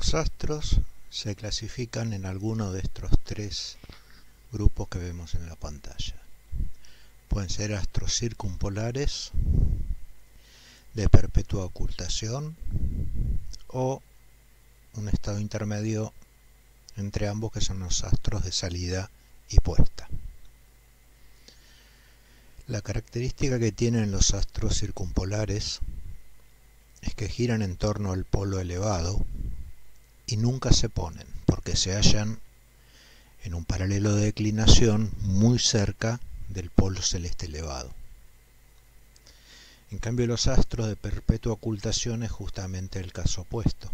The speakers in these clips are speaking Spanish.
Los astros se clasifican en alguno de estos tres grupos que vemos en la pantalla. Pueden ser astros circumpolares, de perpetua ocultación, o un estado intermedio entre ambos, que son los astros de salida y puesta. La característica que tienen los astros circumpolares es que giran en torno al polo elevado y nunca se ponen, porque se hallan en un paralelo de declinación muy cerca del polo celeste elevado. En cambio, los astros de perpetua ocultación es justamente el caso opuesto.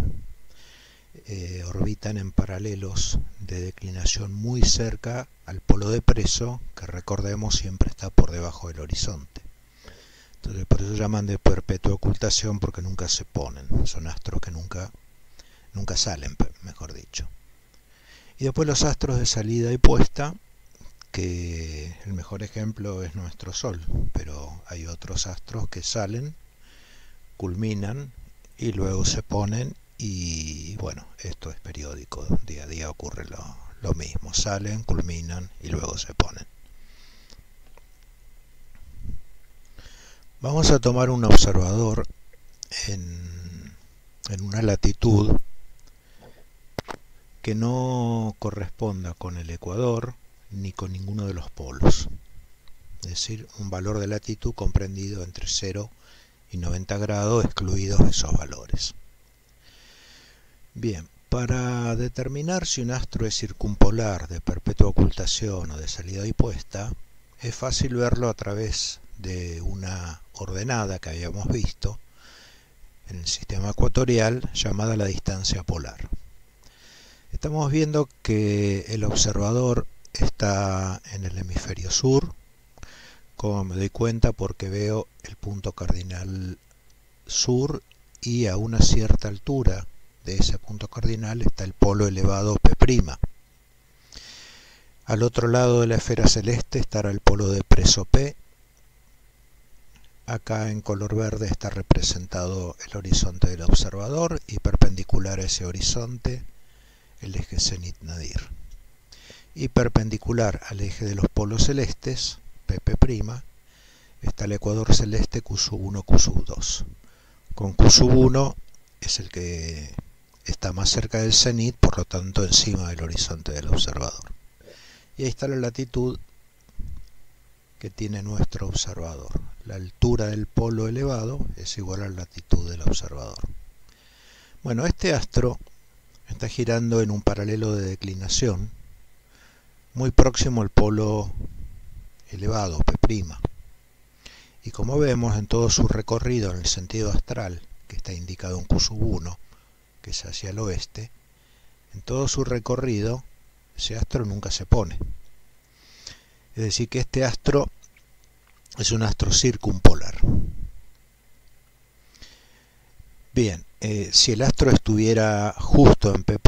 Orbitan en paralelos de declinación muy cerca al polo de Preso, que recordemos siempre está por debajo del horizonte. Entonces, por eso llaman de perpetua ocultación, porque nunca se ponen. Son astros que nunca salen, mejor dicho. Y después los astros de salida y puesta, que el mejor ejemplo es nuestro Sol, pero hay otros astros que salen, culminan y luego se ponen, y bueno, esto es periódico, día a día ocurre lo mismo, salen, culminan y luego se ponen. Vamos a tomar un observador en una latitud que no corresponda con el ecuador ni con ninguno de los polos, es decir, un valor de latitud comprendido entre 0 y 90 grados, excluidos esos valores. Bien, para determinar si un astro es circumpolar, de perpetua ocultación o de salida y puesta, es fácil verlo a través de una ordenada que habíamos visto en el sistema ecuatorial llamada la distancia polar. Estamos viendo que el observador está en el hemisferio sur, como me doy cuenta porque veo el punto cardinal sur, y a una cierta altura de ese punto cardinal está el polo elevado P'. Al otro lado de la esfera celeste estará el polo de Preso P. Acá en color verde está representado el horizonte del observador, y perpendicular a ese horizonte el eje cenit-nadir. Y perpendicular al eje de los polos celestes, PP', está el ecuador celeste Q1, Q2. Con Q1 es el que está más cerca del cenit, por lo tanto encima del horizonte del observador. Y ahí está la latitud que tiene nuestro observador. La altura del polo elevado es igual a la latitud del observador. Bueno, este astro está girando en un paralelo de declinación muy próximo al polo elevado, P'. Y como vemos en todo su recorrido en el sentido astral, que está indicado en Q1, que es hacia el oeste, en todo su recorrido ese astro nunca se pone. Es decir, que este astro es un astro circumpolar. Bien, si el astro estuviera justo en P',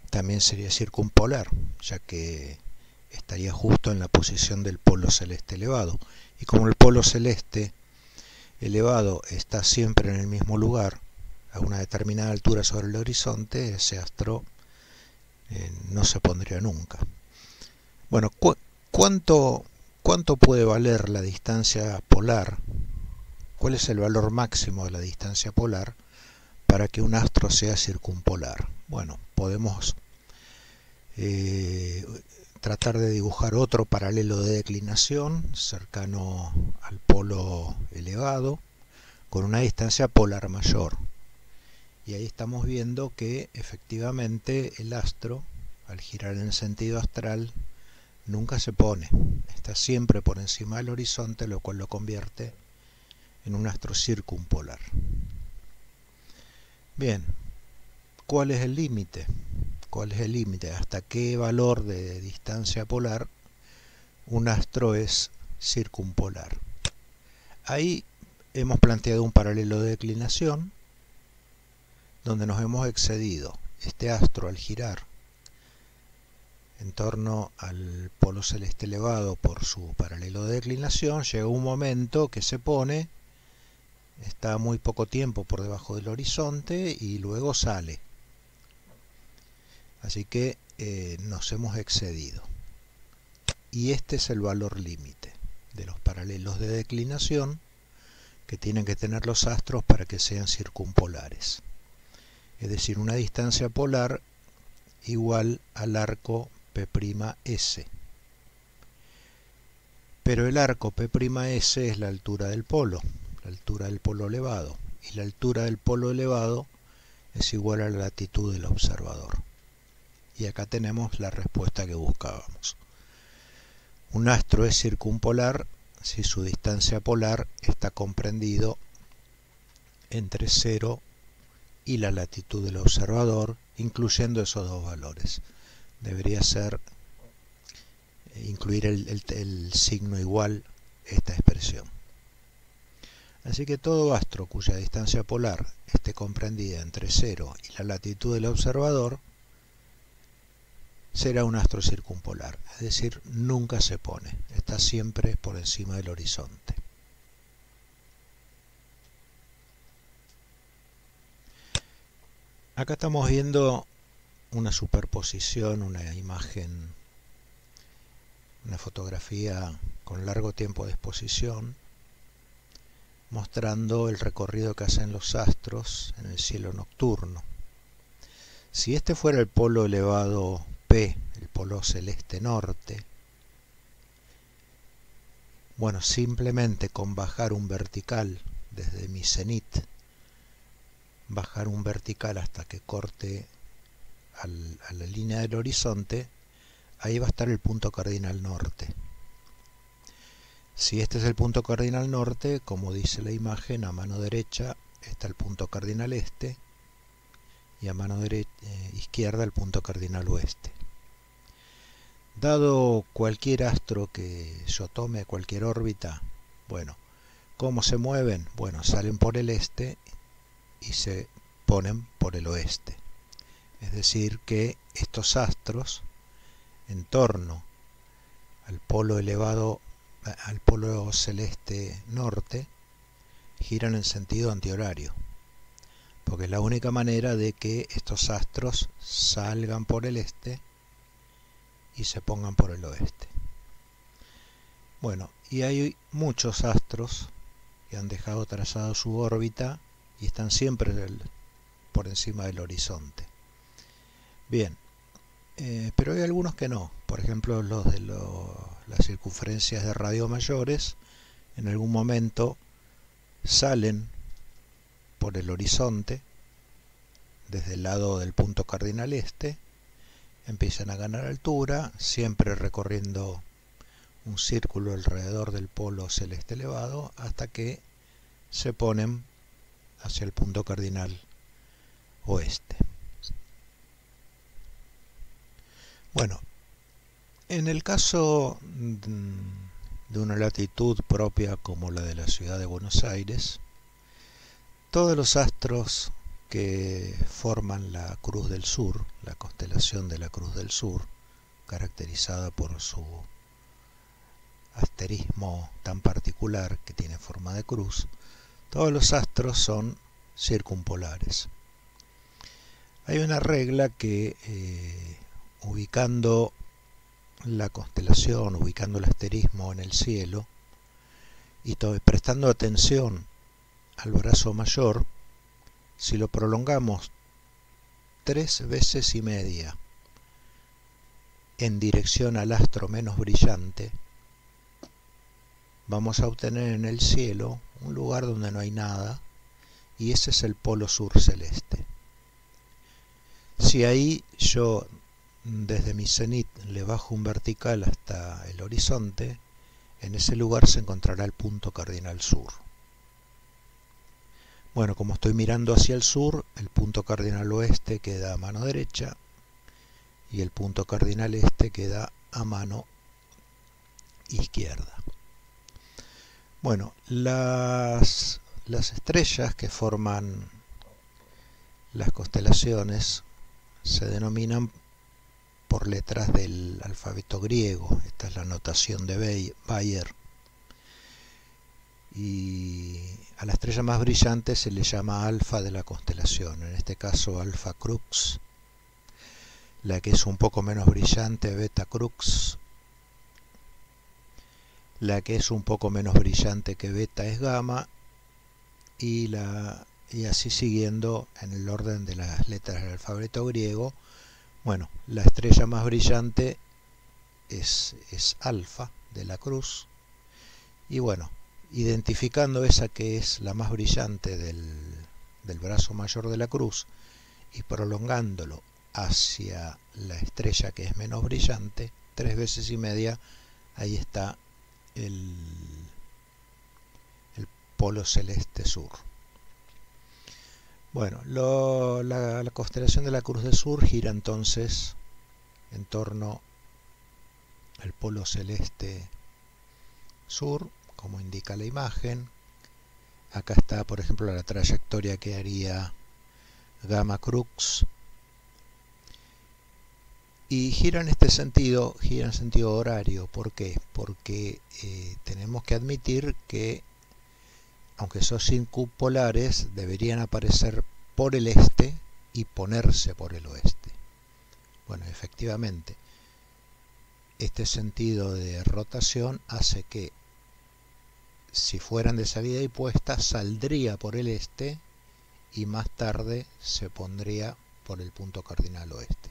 también sería circumpolar, ya que estaría justo en la posición del polo celeste elevado. Y como el polo celeste elevado está siempre en el mismo lugar, a una determinada altura sobre el horizonte, ese astro no se pondría nunca. Bueno, ¿cuánto puede valer la distancia polar? ¿Cuál es el valor máximo de la distancia polar para que un astro sea circumpolar? Bueno, podemos tratar de dibujar otro paralelo de declinación cercano al polo elevado con una distancia polar mayor. Y ahí estamos viendo que efectivamente el astro, al girar en sentido astral, nunca se pone. Está siempre por encima del horizonte, lo cual lo convierte en un astro circumpolar. Bien, ¿cuál es el límite? ¿Cuál es el límite? ¿Hasta qué valor de distancia polar un astro es circumpolar? Ahí hemos planteado un paralelo de declinación donde nos hemos excedido. Este astro, al girar en torno al polo celeste elevado por su paralelo de declinación, llega un momento que se pone, está muy poco tiempo por debajo del horizonte y luego sale. Así que nos hemos excedido. Y este es el valor límite de los paralelos de declinación que tienen que tener los astros para que sean circumpolares. Es decir, una distancia polar igual al arco P'S. Pero el arco P'S es la altura del polo elevado, y la altura del polo elevado es igual a la latitud del observador. Y acá tenemos la respuesta que buscábamos. Un astro es circumpolar si su distancia polar está comprendido entre 0 y la latitud del observador, incluyendo esos dos valores. Debería ser incluir el signo igual esta expresión. Así que todo astro cuya distancia polar esté comprendida entre 0 y la latitud del observador será un astro circumpolar, es decir, nunca se pone, está siempre por encima del horizonte. Acá estamos viendo una superposición, una imagen, una fotografía con largo tiempo de exposición, mostrando el recorrido que hacen los astros en el cielo nocturno. Si este fuera el polo elevado P, el polo celeste norte, bueno, simplemente con bajar un vertical desde mi cenit, bajar un vertical hasta que corte a la línea del horizonte, ahí va a estar el punto cardinal norte. Si este es el punto cardinal norte, como dice la imagen, a mano derecha está el punto cardinal este y a mano izquierda el punto cardinal oeste. Dado cualquier astro que yo tome, cualquier órbita, bueno, ¿cómo se mueven? Bueno, salen por el este y se ponen por el oeste. Es decir, que estos astros en torno al polo elevado, al polo celeste norte, giran en sentido antihorario, porque es la única manera de que estos astros salgan por el este y se pongan por el oeste. Bueno, y hay muchos astros que han dejado trazado su órbita y están siempre por encima del horizonte. Bien, pero hay algunos que no. Por ejemplo, los de las circunferencias de radio mayores, en algún momento salen por el horizonte desde el lado del punto cardinal este, empiezan a ganar altura, siempre recorriendo un círculo alrededor del polo celeste elevado, hasta que se ponen hacia el punto cardinal oeste. Bueno, en el caso de una latitud propia como la de la ciudad de Buenos Aires, todos los astros que forman la Cruz del Sur, la constelación de la Cruz del Sur, caracterizada por su asterismo tan particular que tiene forma de cruz, todos los astros son circumpolares. Hay una regla que ubicando la constelación, ubicando el asterismo en el cielo y prestando atención al brazo mayor, si lo prolongamos 3 veces y media en dirección al astro menos brillante, vamos a obtener en el cielo un lugar donde no hay nada, y ese es el polo sur celeste. Si ahí yo desde mi cenit le bajo un vertical hasta el horizonte, en ese lugar se encontrará el punto cardinal sur. Bueno, como estoy mirando hacia el sur, el punto cardinal oeste queda a mano derecha y el punto cardinal este queda a mano izquierda. Bueno, las estrellas que forman las constelaciones se denominan por letras del alfabeto griego. Esta es la notación de Bayer. Y a la estrella más brillante se le llama alfa de la constelación, en este caso Alfa Crux. la que es un poco menos brillante, Beta Crux, la que es un poco menos brillante que Beta es Gamma, y así siguiendo en el orden de las letras del alfabeto griego. Bueno, la estrella más brillante es Alfa de la cruz, y bueno, identificando esa que es la más brillante del brazo mayor de la cruz y prolongándolo hacia la estrella que es menos brillante, 3 veces y media, ahí está el polo celeste sur. Bueno, la constelación de la Cruz del Sur gira entonces en torno al polo celeste sur, como indica la imagen. Acá está, por ejemplo, la trayectoria que haría Gamma Crux. Y gira en este sentido, gira en sentido horario. ¿Por qué? Porque tenemos que admitir que, aunque esos circumpolares deberían aparecer por el este y ponerse por el oeste. Bueno, efectivamente, este sentido de rotación hace que, si fueran de salida y puesta, saldría por el este y más tarde se pondría por el punto cardinal oeste.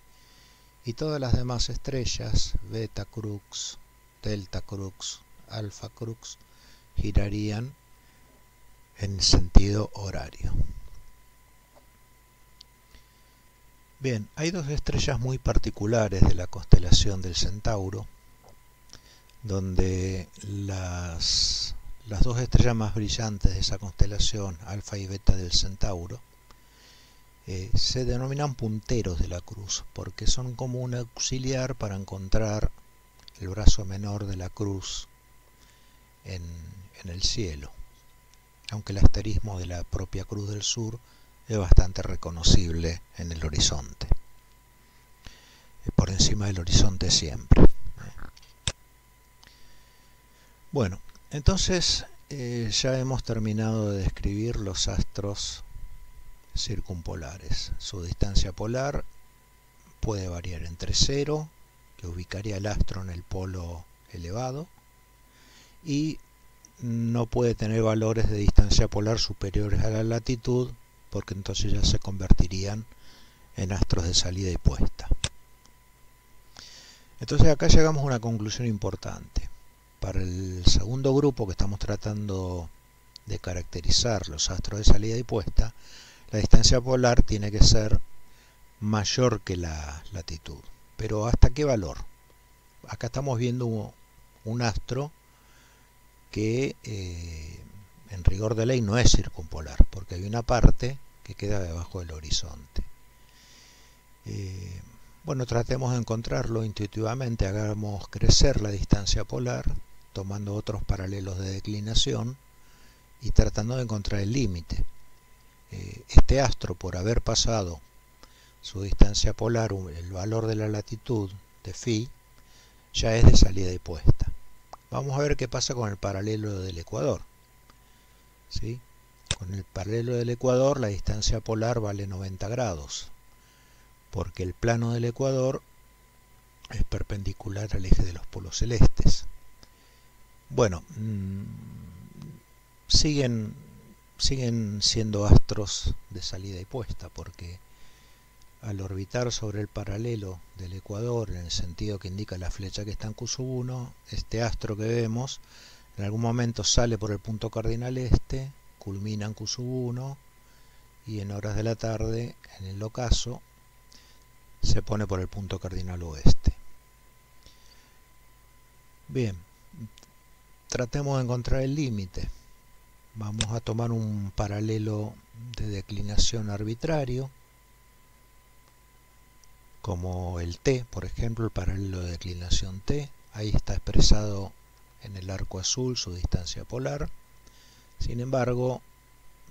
Y todas las demás estrellas, Beta Crux, Delta Crux, Alpha Crux, girarían en sentido horario. Bien, hay dos estrellas muy particulares de la constelación del Centauro, donde las dos estrellas más brillantes de esa constelación, Alfa y Beta del Centauro, se denominan punteros de la cruz, porque son como un auxiliar para encontrar el brazo menor de la cruz en el cielo, aunque el asterismo de la propia Cruz del Sur es bastante reconocible en el horizonte, por encima del horizonte siempre. Bueno, entonces ya hemos terminado de describir los astros circumpolares. Su distancia polar puede variar entre 0, que ubicaría el astro en el polo elevado, y no puede tener valores de distancia polar superiores a la latitud, porque entonces ya se convertirían en astros de salida y puesta. Entonces acá llegamos a una conclusión importante. Para el segundo grupo que estamos tratando de caracterizar, los astros de salida y puesta, la distancia polar tiene que ser mayor que la latitud. Pero ¿hasta qué valor? Acá estamos viendo un astro que en rigor de ley no es circumpolar, porque hay una parte que queda debajo del horizonte. Bueno, tratemos de encontrarlo intuitivamente, hagamos crecer la distancia polar, tomando otros paralelos de declinación y tratando de encontrar el límite. Este astro, por haber pasado su distancia polar, el valor de la latitud de phi, ya es de salida y puesta. Vamos a ver qué pasa con el paralelo del ecuador. ¿Sí? Con el paralelo del ecuador la distancia polar vale 90 grados, porque el plano del ecuador es perpendicular al eje de los polos celestes. Bueno, siguen siendo astros de salida y puesta, porque al orbitar sobre el paralelo del ecuador en el sentido que indica la flecha que está en Q1, este astro que vemos en algún momento sale por el punto cardinal este, culmina en Q1 y en horas de la tarde, en el ocaso, se pone por el punto cardinal oeste. Bien, tratemos de encontrar el límite. Vamos a tomar un paralelo de declinación arbitrario, como el T, por ejemplo, el paralelo de declinación T. Ahí está expresado en el arco azul su distancia polar. Sin embargo,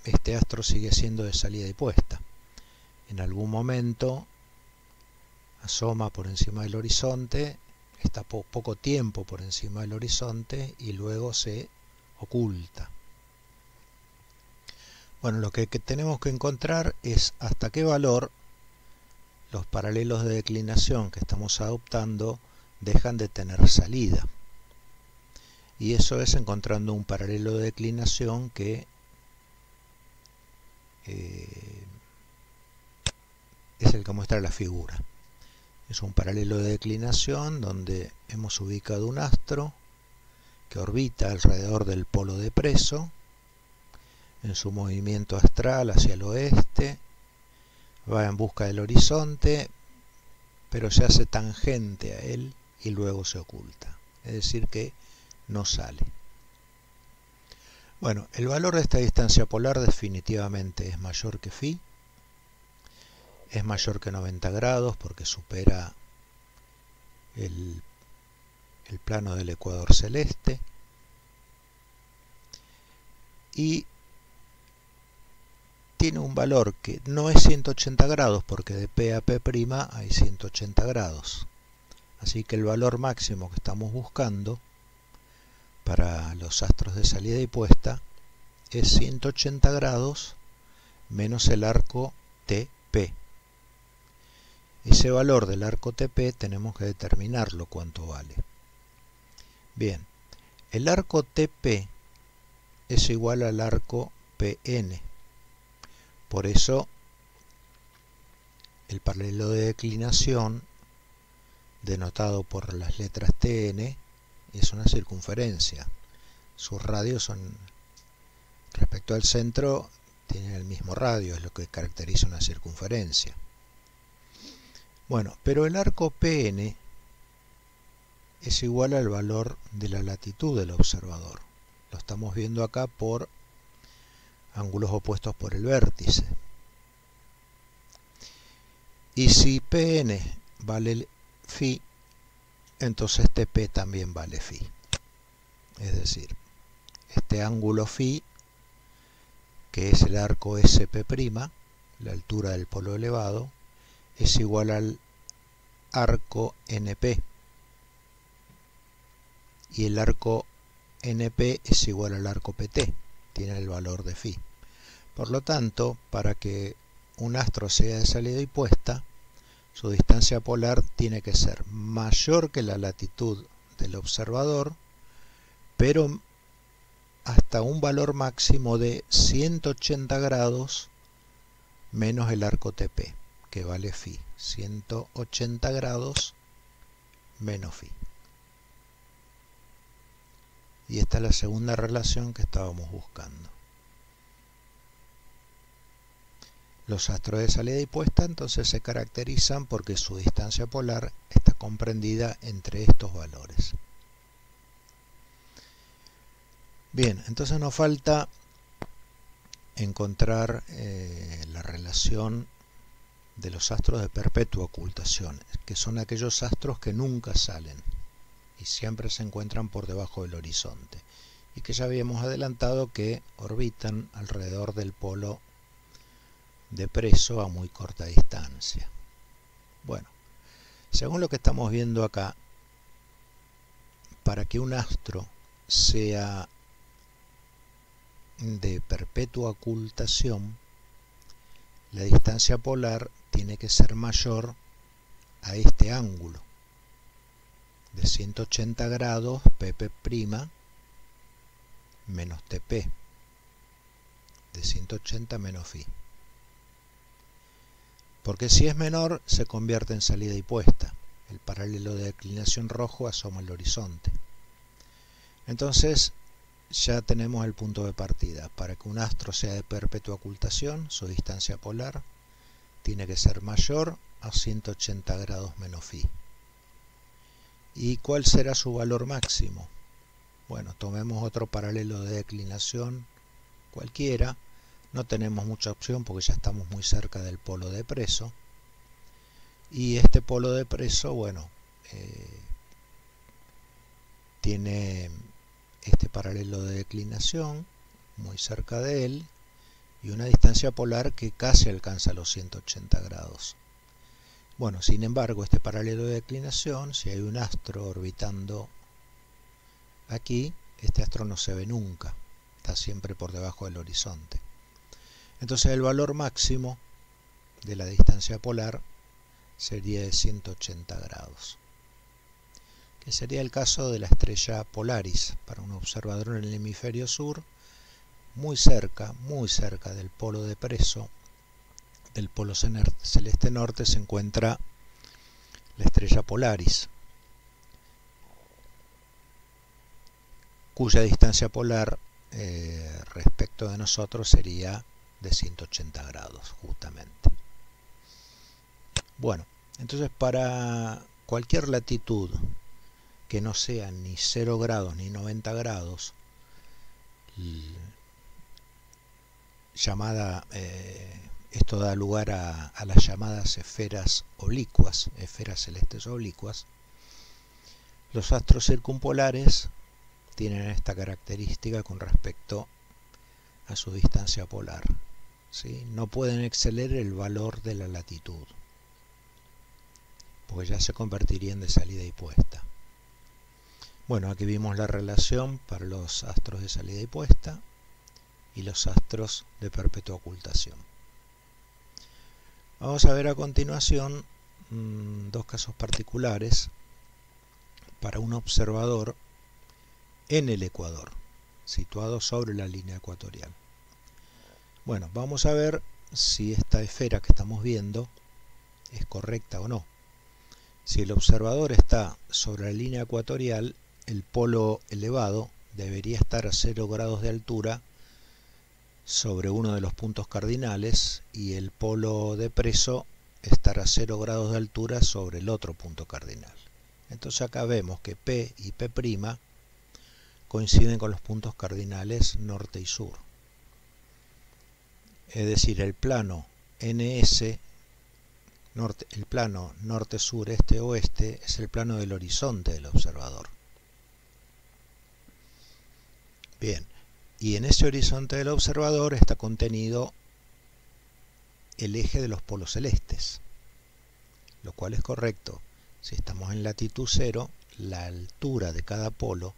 este astro sigue siendo de salida y puesta. En algún momento asoma por encima del horizonte, está poco tiempo por encima del horizonte y luego se oculta. Bueno, lo que tenemos que encontrar es hasta qué valor los paralelos de declinación que estamos adoptando dejan de tener salida. Y eso es encontrando un paralelo de declinación que es el que muestra la figura. Es un paralelo de declinación donde hemos ubicado un astro que orbita alrededor del polo de Preso en su movimiento astral hacia el oeste, va en busca del horizonte, pero se hace tangente a él y luego se oculta, es decir que no sale. Bueno, el valor de esta distancia polar definitivamente es mayor que phi, es mayor que 90 grados porque supera el plano del ecuador celeste, y tiene un valor que no es 180 grados porque de P a P' hay 180 grados. Así que el valor máximo que estamos buscando para los astros de salida y puesta es 180 grados menos el arco TP. Ese valor del arco TP tenemos que determinarlo cuánto vale. Bien, el arco TP es igual al arco PN. Por eso el paralelo de declinación denotado por las letras TN es una circunferencia. Sus radios son, respecto al centro, tienen el mismo radio, es lo que caracteriza una circunferencia. Bueno, pero el arco PN es igual al valor de la latitud del observador. Lo estamos viendo acá por ángulos opuestos por el vértice. Y si PN vale phi, entonces TP también vale phi. Es decir, este ángulo phi, que es el arco SP', la altura del polo elevado, es igual al arco NP. Y el arco NP es igual al arco PT, tiene el valor de phi. Por lo tanto, para que un astro sea de salida y puesta, su distancia polar tiene que ser mayor que la latitud del observador, pero hasta un valor máximo de 180 grados menos el arco TP, que vale phi. 180 grados menos phi. Y esta es la segunda relación que estábamos buscando. Los astros de salida y puesta entonces se caracterizan porque su distancia polar está comprendida entre estos valores. Bien, entonces nos falta encontrar la relación de los astros de perpetua ocultación, que son aquellos astros que nunca salen y siempre se encuentran por debajo del horizonte, y que ya habíamos adelantado que orbitan alrededor del polo de Preso a muy corta distancia. Bueno, según lo que estamos viendo acá, para que un astro sea de perpetua ocultación, la distancia polar tiene que ser mayor a este ángulo de 180 grados PP' menos TP, de 180 menos phi. Porque si es menor, se convierte en salida y puesta. El paralelo de declinación rojo asoma el horizonte. Entonces, ya tenemos el punto de partida. Para que un astro sea de perpetua ocultación, su distancia polar tiene que ser mayor a 180 grados menos phi. ¿Y cuál será su valor máximo? Bueno, tomemos otro paralelo de declinación cualquiera. No tenemos mucha opción porque ya estamos muy cerca del polo de Preso. Y este polo de Preso, bueno, tiene este paralelo de declinación muy cerca de él y una distancia polar que casi alcanza los 180 grados. Bueno, sin embargo, este paralelo de declinación, si hay un astro orbitando aquí, este astro no se ve nunca, está siempre por debajo del horizonte. Entonces el valor máximo de la distancia polar sería de 180 grados, que sería el caso de la estrella Polaris, para un observador en el hemisferio sur, muy cerca del polo de Preso, del polo celeste norte, se encuentra la estrella Polaris, cuya distancia polar respecto de nosotros sería de 180 grados justamente. Bueno, entonces para cualquier latitud que no sea ni 0 grados ni 90 grados, esto da lugar a las llamadas esferas oblicuas, esferas celestes oblicuas. Los astros circumpolares tienen esta característica con respecto a su distancia polar, ¿sí? No pueden exceder el valor de la latitud, porque ya se convertirían de salida y puesta. Bueno, aquí vimos la relación para los astros de salida y puesta y los astros de perpetua ocultación. Vamos a ver a continuación dos casos particulares para un observador en el ecuador, situado sobre la línea ecuatorial. Bueno, vamos a ver si esta esfera que estamos viendo es correcta o no. Si el observador está sobre la línea ecuatorial, el polo elevado debería estar a 0 grados de altura sobre uno de los puntos cardinales y el polo de Preso estará a 0 grados de altura sobre el otro punto cardinal. Entonces acá vemos que P y P' coinciden con los puntos cardinales norte y sur. Es decir, el plano NS, el plano norte, sur, este, oeste, es el plano del horizonte del observador. Bien, y en ese horizonte del observador está contenido el eje de los polos celestes, lo cual es correcto. Si estamos en latitud 0, la altura de cada polo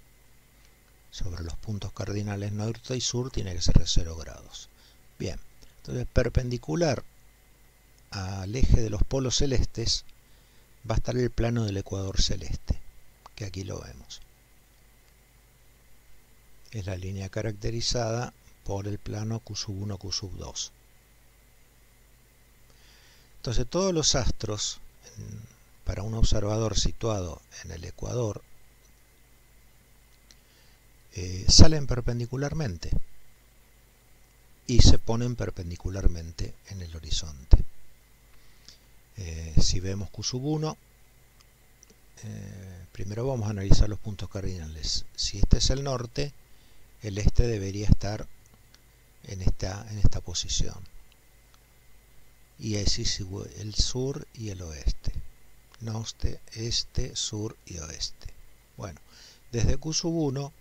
sobre los puntos cardinales norte y sur tiene que ser de 0 grados. Bien, entonces perpendicular al eje de los polos celestes va a estar el plano del ecuador celeste, que aquí lo vemos. Es la línea caracterizada por el plano Q1, Q2. Entonces todos los astros para un observador situado en el ecuador salen perpendicularmente y se ponen perpendicularmente en el horizonte. Si vemos Q1, primero vamos a analizar los puntos cardinales. Si este es el norte, el este debería estar en esta posición. Y así el sur y el oeste. Norte, este, sur y oeste. Bueno, desde Q1,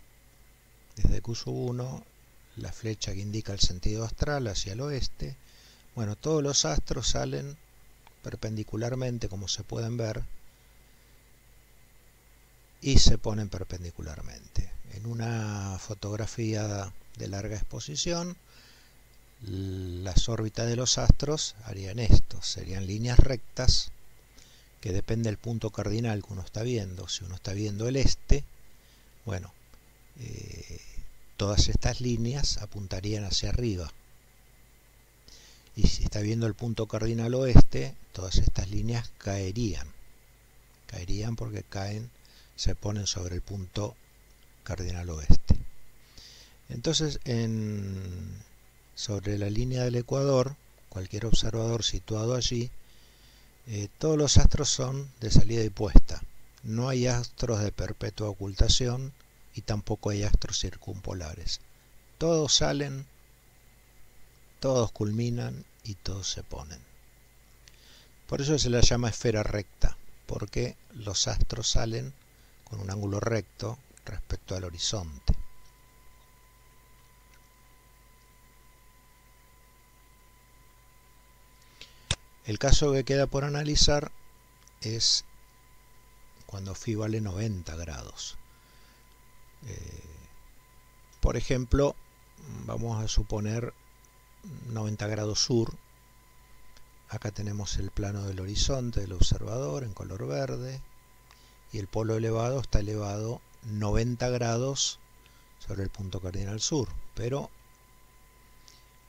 la flecha que indica el sentido astral hacia el oeste, bueno, todos los astros salen perpendicularmente, como se pueden ver, y se ponen perpendicularmente. En una fotografía de larga exposición, las órbitas de los astros harían esto, serían líneas rectas que depende del punto cardinal que uno está viendo. Si uno está viendo el este, bueno, todas estas líneas apuntarían hacia arriba. Y si está viendo el punto cardinal oeste, todas estas líneas caerían porque se ponen sobre el punto cardinal oeste. Entonces, sobre la línea del ecuador, cualquier observador situado allí, todos los astros son de salida y puesta. No hay astros de perpetua ocultación y tampoco hay astros circumpolares. Todos salen, todos culminan y todos se ponen. Por eso se la llama esfera recta, porque los astros salen con un ángulo recto respecto al horizonte. El caso que queda por analizar es cuando phi vale 90 grados. Por ejemplo, vamos a suponer 90 grados sur, acá tenemos el plano del horizonte del observador en color verde, y el polo elevado está elevado 90 grados sobre el punto cardinal sur, pero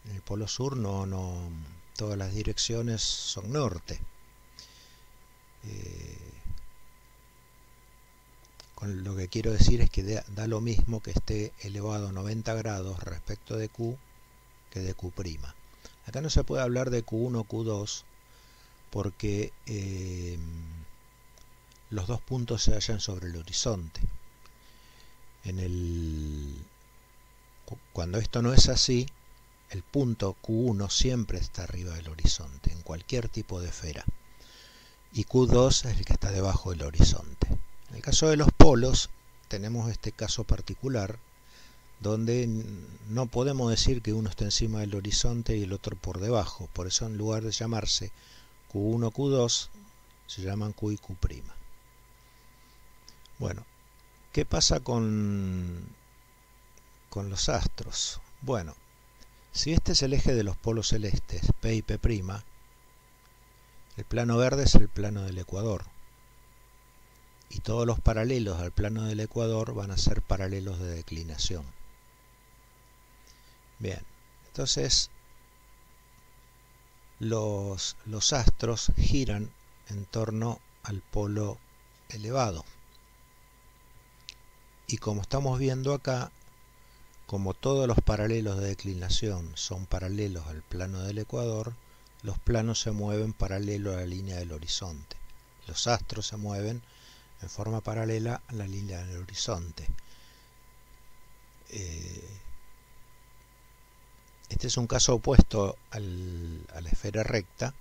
en el polo sur no todas las direcciones son norte. Con lo que quiero decir es que da lo mismo que esté elevado 90 grados respecto de Q que de Q'. Acá no se puede hablar de Q1 o Q2 porque los dos puntos se hallan sobre el horizonte. Cuando esto no es así, el punto Q1 siempre está arriba del horizonte, en cualquier tipo de esfera. Y Q2 es el que está debajo del horizonte. En el caso de los polos, tenemos este caso particular, donde no podemos decir que uno está encima del horizonte y el otro por debajo. Por eso, en lugar de llamarse Q1, Q2, se llaman Q y Q'. Bueno, ¿qué pasa con los astros? Bueno, si este es el eje de los polos celestes, P y P', el plano verde es el plano del ecuador. Y todos los paralelos al plano del ecuador van a ser paralelos de declinación. Bien, entonces los astros giran en torno al polo elevado. Y como estamos viendo acá, como todos los paralelos de declinación son paralelos al plano del ecuador, los planos se mueven paralelo a la línea del horizonte. Los astros se mueven en forma paralela a la línea del horizonte. Este es un caso opuesto a la esfera recta,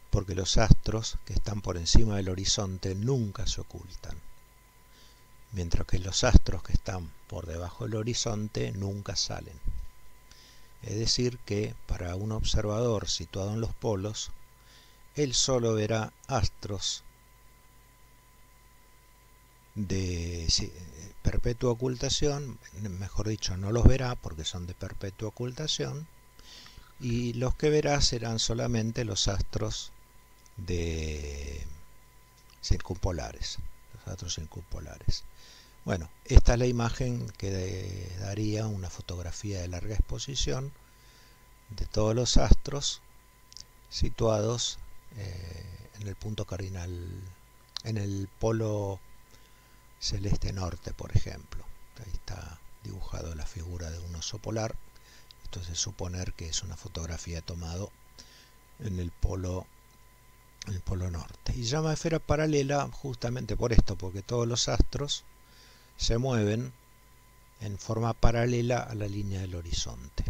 porque los astros que están por encima del horizonte nunca se ocultan, mientras que los astros que están por debajo del horizonte nunca salen. Es decir que para un observador situado en los polos, él solo verá astros de perpetua ocultación, mejor dicho, no los verá porque son de perpetua ocultación, y los que verá serán solamente los astros circumpolares, los astros circumpolares. Bueno, esta es la imagen que daría una fotografía de larga exposición de todos los astros situados en el punto cardinal, en el polo celeste norte, por ejemplo. Ahí está dibujado la figura de un oso polar. Esto es suponer que es una fotografía tomada en el polo norte. Y se llama esfera paralela justamente por esto, porque todos los astros se mueven en forma paralela a la línea del horizonte.